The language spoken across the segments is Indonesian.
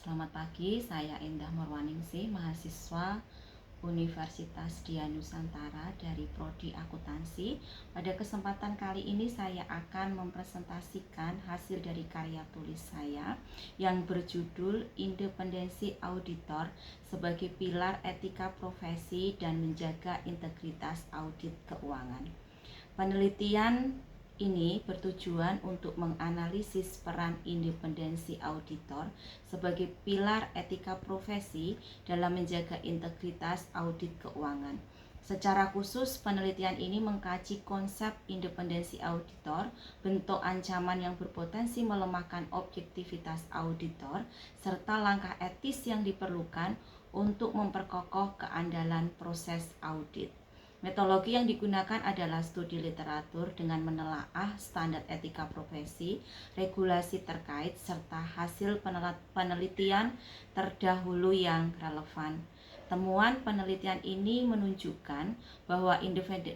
Selamat pagi, saya Endah Morwaningsih, mahasiswa Universitas Dian Nusantara dari Prodi Akuntansi. Pada kesempatan kali ini saya akan mempresentasikan hasil dari karya tulis saya yang berjudul Independensi Auditor sebagai Pilar Etika Profesi dan Menjaga Integritas Audit Keuangan. Penelitian ini bertujuan untuk menganalisis peran independensi auditor sebagai pilar etika profesi dalam menjaga integritas audit keuangan. Secara khusus, penelitian ini mengkaji konsep independensi auditor, bentuk ancaman yang berpotensi melemahkan objektivitas auditor, serta langkah etis yang diperlukan untuk memperkokoh keandalan proses audit. Metodologi yang digunakan adalah studi literatur dengan menelaah standar etika profesi, regulasi terkait, serta hasil penelitian terdahulu yang relevan. Temuan penelitian ini menunjukkan bahwa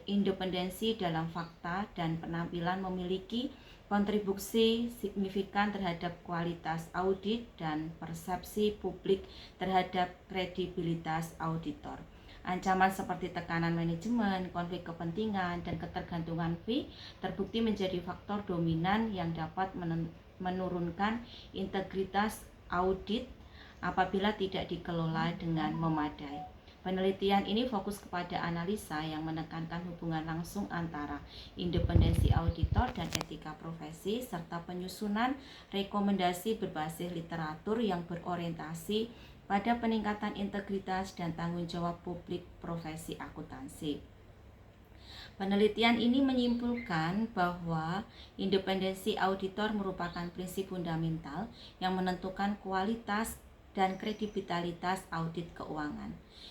independensi dalam fakta dan penampilan memiliki kontribusi signifikan terhadap kualitas audit dan persepsi publik terhadap kredibilitas auditor. Ancaman seperti tekanan manajemen, konflik kepentingan, dan ketergantungan fee terbukti menjadi faktor dominan yang dapat menurunkan integritas audit apabila tidak dikelola dengan memadai. Penelitian ini fokus kepada analisa yang menekankan hubungan langsung antara independensi auditor dan etika profesi, serta penyusunan rekomendasi berbasis literatur yang berorientasi pada peningkatan integritas dan tanggung jawab publik profesi akuntansi. Penelitian ini menyimpulkan bahwa independensi auditor merupakan prinsip fundamental yang menentukan kualitas dan kredibilitas audit keuangan.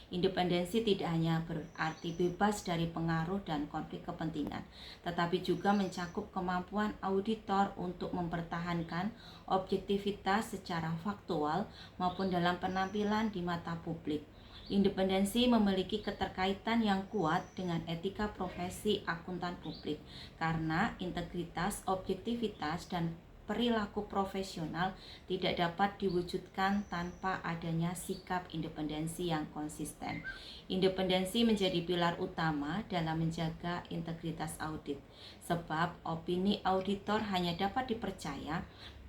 Independensi tidak hanya berarti bebas dari pengaruh dan konflik kepentingan, tetapi juga mencakup kemampuan auditor untuk mempertahankan objektivitas secara faktual maupun dalam penampilan di mata publik. Independensi memiliki keterkaitan yang kuat dengan etika profesi akuntan publik karena integritas, objektivitas, dan perilaku profesional tidak dapat diwujudkan tanpa adanya sikap independensi yang konsisten. Independensi menjadi pilar utama dalam menjaga integritas audit, sebab opini auditor hanya dapat dipercaya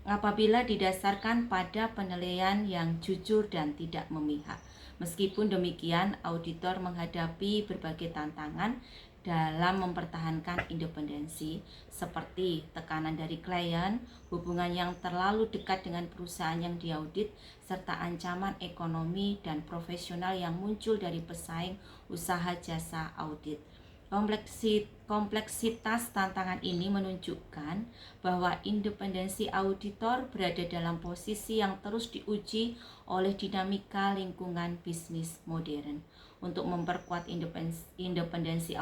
apabila didasarkan pada penilaian yang jujur dan tidak memihak. Meskipun demikian, auditor menghadapi berbagai tantangan dalam mempertahankan independensi, seperti tekanan dari klien, hubungan yang terlalu dekat dengan perusahaan yang diaudit, serta ancaman ekonomi dan profesional yang muncul dari pesaing usaha jasa audit. Kompleksitas tantangan ini menunjukkan bahwa independensi auditor berada dalam posisi yang terus diuji oleh dinamika lingkungan bisnis modern. Untuk memperkuat independensi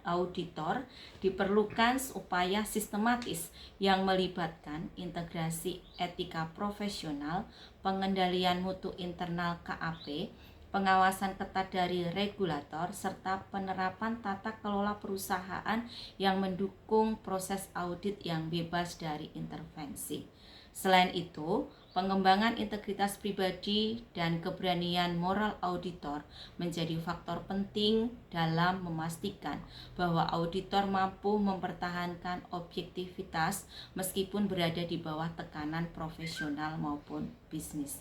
auditor, diperlukan upaya sistematis yang melibatkan integrasi etika profesional, pengendalian mutu internal KAP, pengawasan ketat dari regulator, serta penerapan tata kelola perusahaan yang mendukung proses audit yang bebas dari intervensi. Selain itu, pengembangan integritas pribadi dan keberanian moral auditor menjadi faktor penting dalam memastikan bahwa auditor mampu mempertahankan objektivitas meskipun berada di bawah tekanan profesional maupun bisnis.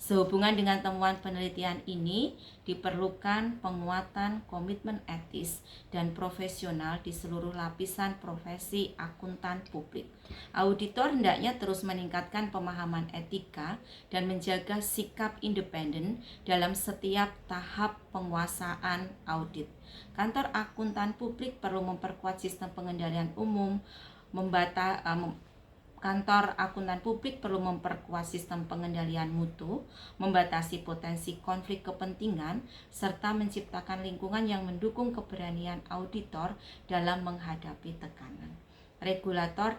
Sehubungan dengan temuan penelitian ini, diperlukan penguatan komitmen etis dan profesional di seluruh lapisan profesi akuntan publik. Auditor hendaknya terus meningkatkan pemahaman etika dan menjaga sikap independen dalam setiap tahap penguasaan audit. Kantor akuntan publik perlu memperkuat sistem pengendalian umum, Kantor akuntan publik perlu memperkuat sistem pengendalian mutu, membatasi potensi konflik kepentingan, serta menciptakan lingkungan yang mendukung keberanian auditor dalam menghadapi tekanan. Regulator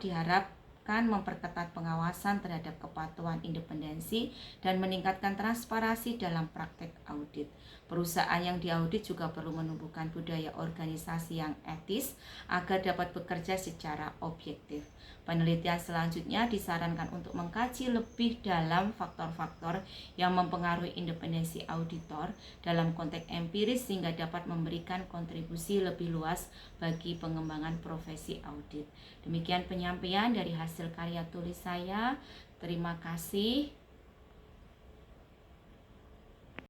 akan memperketat pengawasan terhadap kepatuhan independensi dan meningkatkan transparansi dalam praktek audit. Perusahaan yang diaudit juga perlu menumbuhkan budaya organisasi yang etis agar dapat bekerja secara objektif. Penelitian selanjutnya disarankan untuk mengkaji lebih dalam faktor-faktor yang mempengaruhi independensi auditor dalam konteks empiris sehingga dapat memberikan kontribusi lebih luas bagi pengembangan profesi audit. Demikian penyampaian dari hasil karya tulis saya. Terima kasih.